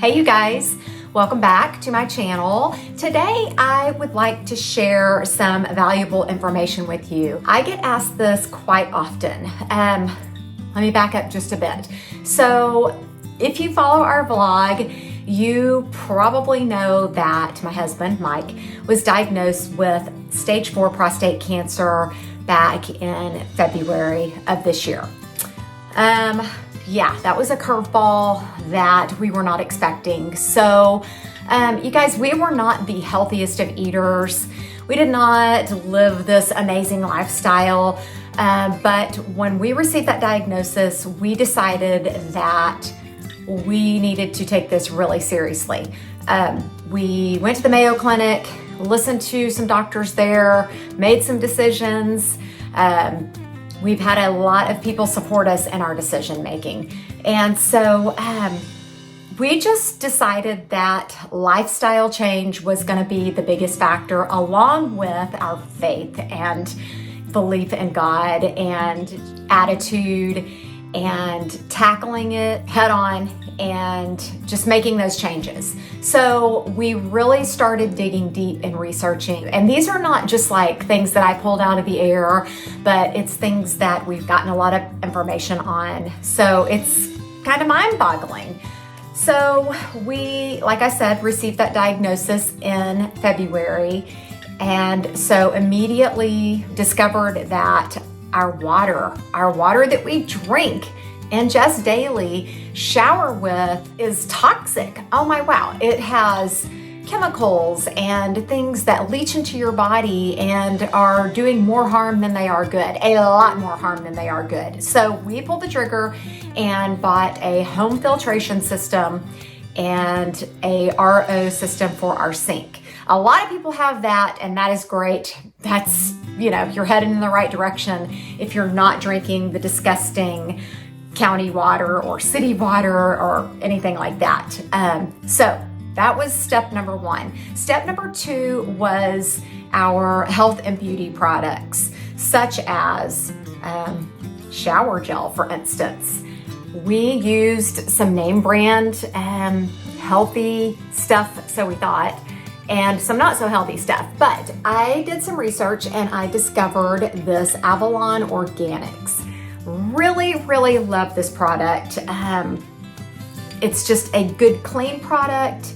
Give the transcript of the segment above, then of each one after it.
Hey you guys, welcome back to my channel. Today I would like to share some valuable information with you. I get asked this quite often. Let me back up just a bit. So if you follow our vlog, you probably know that my husband, Mike, was diagnosed with stage 4 prostate cancer back in February of this year. Yeah, that was a curveball that we were not expecting. So, you guys, we were not the healthiest of eaters. We did not live this amazing lifestyle. But when we received that diagnosis, we decided that we needed to take this really seriously. We went to the Mayo Clinic, listened to some doctors there, made some decisions. We've had a lot of people support us in our decision making. And so we just decided that lifestyle change was going to be the biggest factor, along with our faith and belief in God and attitude and tackling it head on and just making those changes. So we really started digging deep and researching. And these are not just like things that I pulled out of the air, but it's things that we've gotten a lot of information on. So it's kind of mind-boggling. So we, like I said, received that diagnosis in February. And so immediately discovered that our water that we drink, ingest daily, shower with is toxic. Oh my wow. It has chemicals and things that leach into your body and are doing more harm than they are good, a lot more harm than they are good. So we pulled the trigger and bought a home filtration system and a RO system for our sink. A lot of people have that, and that is great. That's, you're heading in the right direction if you're not drinking the disgusting county water or city water or anything like that. So that was step number 1. Step number 2 was our health and beauty products, such as shower gel, for instance. We used some name brand healthy stuff, so we thought, and some not so healthy stuff. But I did some research and I discovered this Avalon Organics. Really, really love this product. It's just a good, clean product.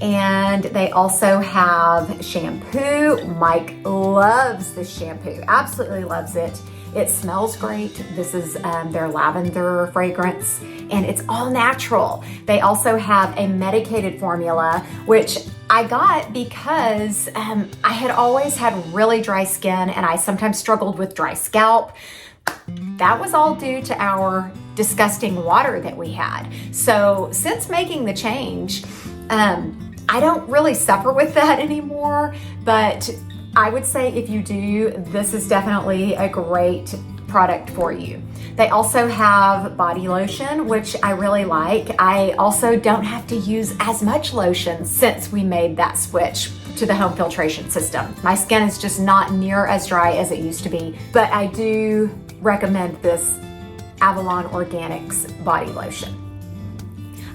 And they also have shampoo. Mike loves this shampoo, absolutely loves it. It smells great. This is their lavender fragrance, and it's all natural. They also have a medicated formula, which I got because I had always had really dry skin and I sometimes struggled with dry scalp. That was all due to our disgusting water that we had. So since making the change, I don't really suffer with that anymore, but I would say if you do, this is definitely a great product for you. They also have body lotion, which I really like. I also don't have to use as much lotion since we made that switch to the home filtration system. My skin is just not near as dry as it used to be, but I do recommend this Avalon Organics body lotion.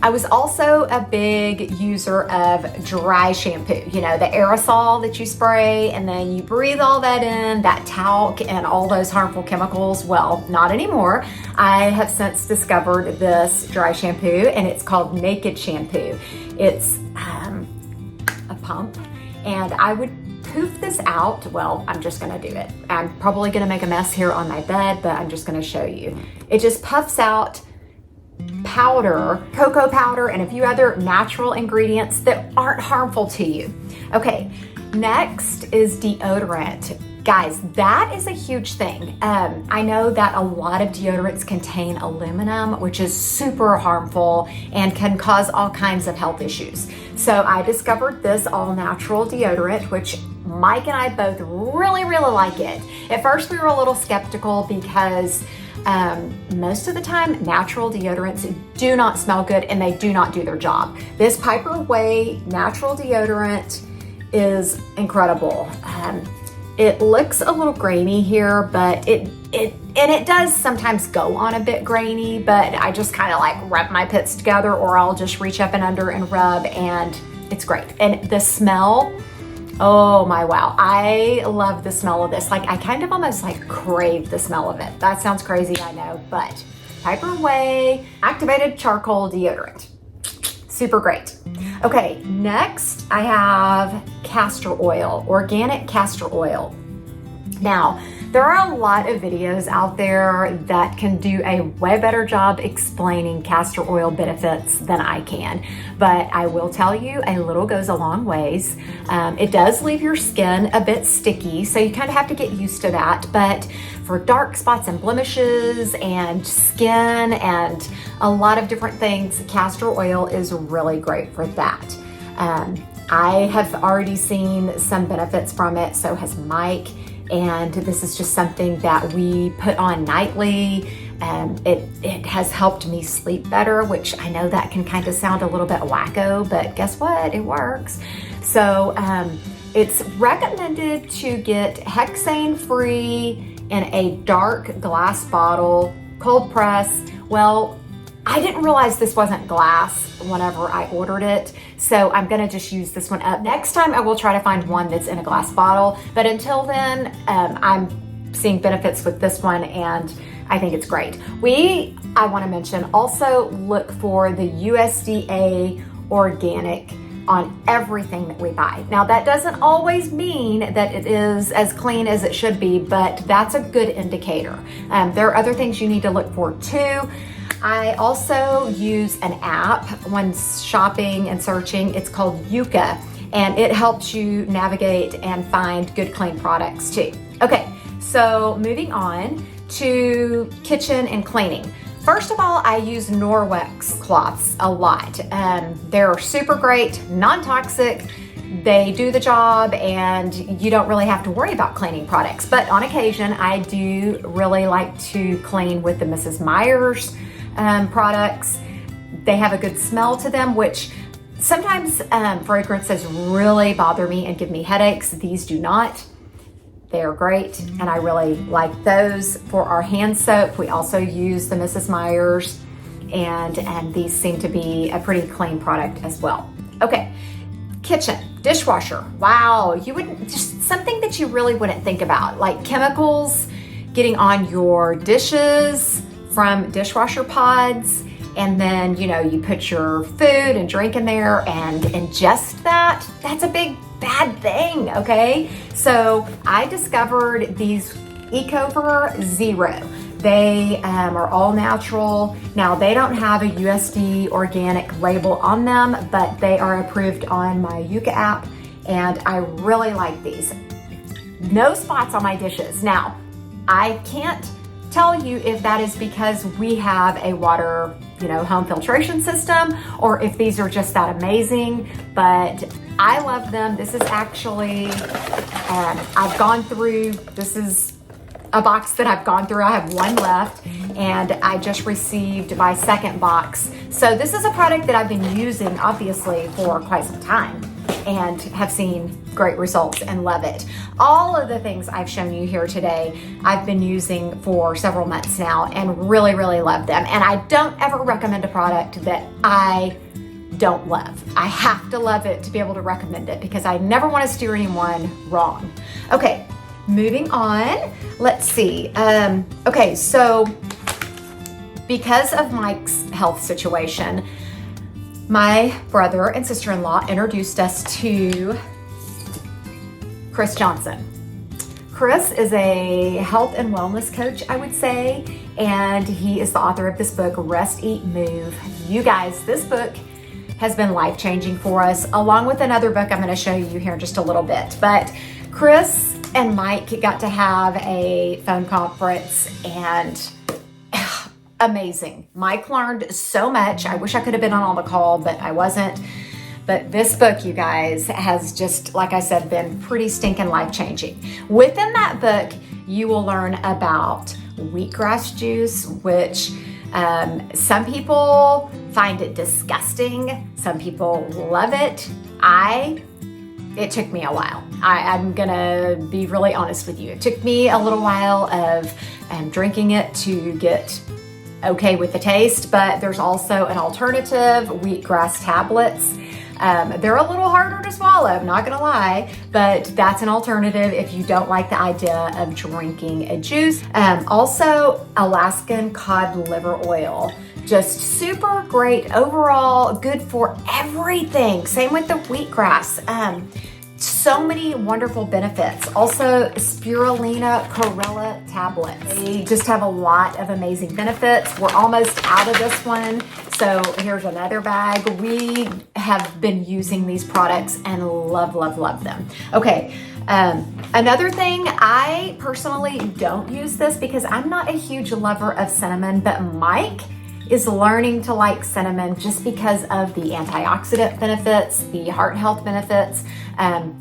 I was also a big user of dry shampoo, the aerosol that you spray and then you breathe all that in, that talc and all those harmful chemicals. Well, not anymore. I have since discovered this dry shampoo and it's called Naked Shampoo. It's a pump, and I would poof this out. Well, I'm just gonna do it. I'm probably gonna make a mess here on my bed, but I'm just gonna show you. It just puffs out powder, cocoa powder, and a few other natural ingredients that aren't harmful to you. Okay, next is deodorant. Guys, that is a huge thing. I know that a lot of deodorants contain aluminum, which is super harmful and can cause all kinds of health issues. So I discovered this all natural deodorant, which Mike and I both really, really like it. At first we were a little skeptical because most of the time natural deodorants do not smell good and they do not do their job. This PiperWai natural deodorant is incredible. It looks a little grainy here, but it it does sometimes go on a bit grainy, but I just kind of like rub my pits together, or I'll just reach up and under and rub, and it's great. And the smell, oh my wow, I love the smell of this. Like I kind of almost like crave the smell of it. That sounds crazy, I know, but PiperWai activated charcoal deodorant. Super great. Okay, next I have castor oil, organic castor oil. Now, there are a lot of videos out there that can do a way better job explaining castor oil benefits than I can, but I will tell you a little goes a long ways. It does leave your skin a bit sticky, so you kind of have to get used to that, but for dark spots and blemishes and skin and a lot of different things, castor oil is really great for that. I have already seen some benefits from it, so has Mike. And this is just something that we put on nightly. It has helped me sleep better, which I know that can kind of sound a little bit wacko, but guess what? It works. So it's recommended to get Hexane-Free in a dark glass bottle, cold press. Well, I didn't realize this wasn't glass whenever I ordered it, so I'm gonna just use this one up. Next time I will try to find one that's in a glass bottle, but until then, I'm seeing benefits with this one and I think it's great. I wanna mention, also look for the USDA organic on everything that we buy. Now that doesn't always mean that it is as clean as it should be, but that's a good indicator. There are other things you need to look for too. I also use an app when shopping and searching. It's called Yuka, and it helps you navigate and find good, clean products too. Okay, so moving on to kitchen and cleaning. First of all, I use Norwex cloths a lot. They're super great, non-toxic. They do the job and you don't really have to worry about cleaning products. But on occasion, I do really like to clean with the Mrs. Meyer's products. They have a good smell to them, which sometimes fragrances really bother me and give me headaches. These do not. They're great, and I really like those. For our hand soap, we also use the Mrs. Meyer's, and these seem to be a pretty clean product as well. Okay, kitchen, dishwasher. Wow, you wouldn't, just something that you really wouldn't think about, like chemicals getting on your dishes from dishwasher pods, and then, you know, you put your food and drink in there and ingest that. That's a big bad thing, okay? So I discovered these Ecover Zero. They are all natural. Now they don't have a USDA organic label on them, but they are approved on my Yuka app, and I really like these. No spots on my dishes. Now, I can't tell you if that is because we have a water, home filtration system, or if these are just that amazing, but I love them. This is actually, I've gone through, this is a box that I've gone through. I have one left, and I just received my second box. So this is a product that I've been using, obviously, for quite some time, and have seen great results and love it. All of the things I've shown you here today, I've been using for several months now and really, really love them. And I don't ever recommend a product that I don't love. I have to love it to be able to recommend it, because I never want to steer anyone wrong. Okay, moving on. Let's see. Okay, so because of Mike's health situation, my brother and sister-in-law introduced us to Chris Johnson. Chris is a health and wellness coach, I would say, and he is the author of this book, Rest, Eat, Move. You guys, this book has been life-changing for us, along with another book I'm going to show you here in just a little bit. But Chris and Mike got to have a phone conference, and amazing. Mike learned so much. I wish I could have been on all the call, but I wasn't. But this book, you guys, has just, like I said, been pretty stinking life-changing. Within that book, you will learn about wheatgrass juice, which some people find it disgusting. Some people love it. I it took me a while. I'm gonna be really honest with you. It took me a little while of drinking it to get okay with the taste, but there's also an alternative, Wheatgrass tablets. They're a little harder to swallow, I'm not gonna lie, but that's an alternative if you don't like the idea of drinking a juice. Also, Alaskan cod liver oil. Just super great overall, good for everything. Same with the wheatgrass. So many wonderful benefits. Also, spirulina chlorella tablets. They just have a lot of amazing benefits. We're almost out of this one, so here's another bag. We have been using these products and love, love, love them. Okay, another thing, I personally don't use this because I'm not a huge lover of cinnamon, but Mike is learning to like cinnamon just because of the antioxidant benefits, the heart health benefits.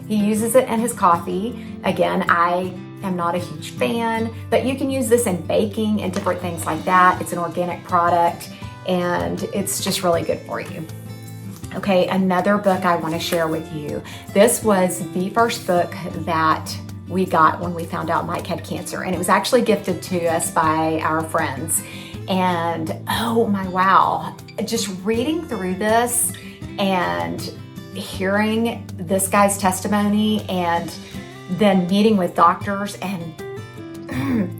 He uses it in his coffee. Again, I am not a huge fan, but you can use this in baking and different things like that. It's an organic product and it's just really good for you. Okay, another book I want to share with you. This was the first book that we got when we found out Mike had cancer, and it was actually gifted to us by our friends. And oh my wow, just reading through this and hearing this guy's testimony and then meeting with doctors and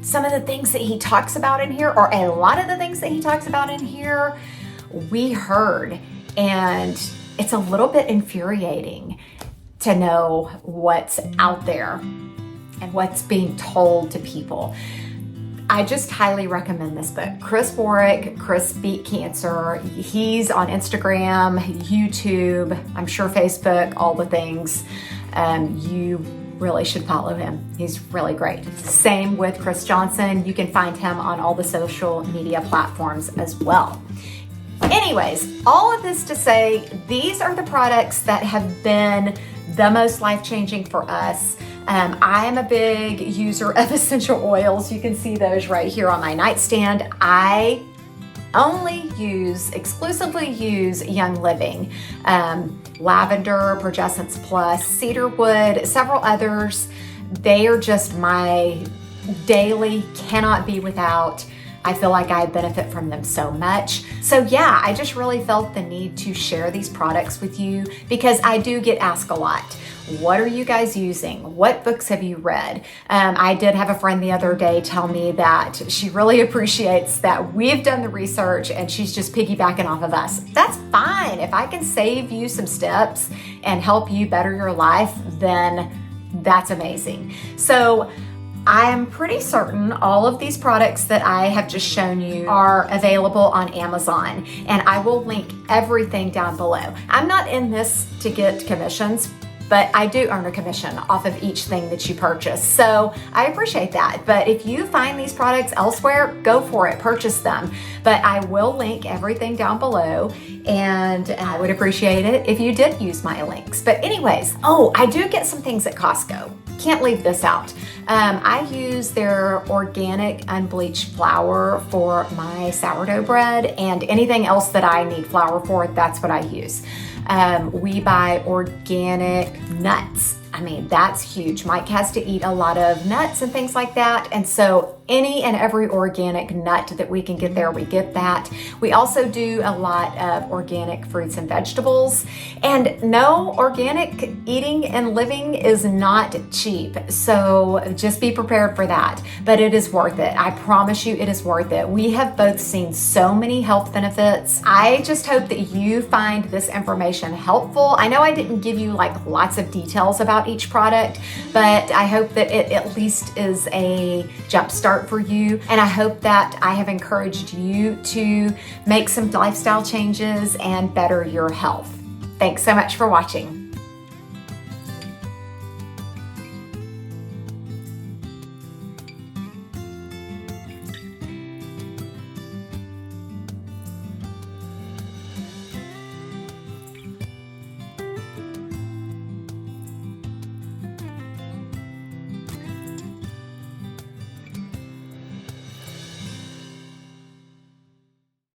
some of the things that he talks about in here, or a lot of the things that he talks about in here, we heard. And it's a little bit infuriating to know what's out there and what's being told to people. I just highly recommend this book. Chris Wark, Chris Beat Cancer. He's on Instagram, YouTube, I'm sure Facebook, all the things. You really should follow him. He's really great. Same with Chris Johnson. You can find him on all the social media platforms as well. Anyways, all of this to say, these are the products that have been the most life-changing for us. I am a big user of essential oils. You can see those right here on my nightstand. I exclusively use Young Living, Lavender, Progescence Plus, Cedarwood, several others. They are just my daily, cannot be without. I feel like I benefit from them so much. So yeah, I just really felt the need to share these products with you because I do get asked a lot. What are you guys using? What books have you read? I did have a friend the other day tell me that she really appreciates that we've done the research and she's just piggybacking off of us. That's fine. If I can save you some steps and help you better your life, then that's amazing. So I'm pretty certain all of these products that I have just shown you are available on Amazon, and I will link everything down below. I'm not in this to get commissions, but I do earn a commission off of each thing that you purchase. So I appreciate that. But if you find these products elsewhere, go for it, purchase them. But I will link everything down below, and I would appreciate it if you did use my links. But anyways, oh, I do get some things at Costco. Can't leave this out. I use their organic unbleached flour for my sourdough bread, and anything else that I need flour for, that's what I use. We buy organic nuts. I mean, that's huge. Mike has to eat a lot of nuts and things like that. And so any and every organic nut that we can get there, we get that. We also do a lot of organic fruits and vegetables. And no, organic eating and living is not cheap. So just be prepared for that. But it is worth it. I promise you it is worth it. We have both seen so many health benefits. I just hope that you find this information helpful. I know I didn't give you like lots of details about each product, but I hope that it at least is a jump start for you. And I hope that I have encouraged you to make some lifestyle changes and better your health. Thanks so much for watching.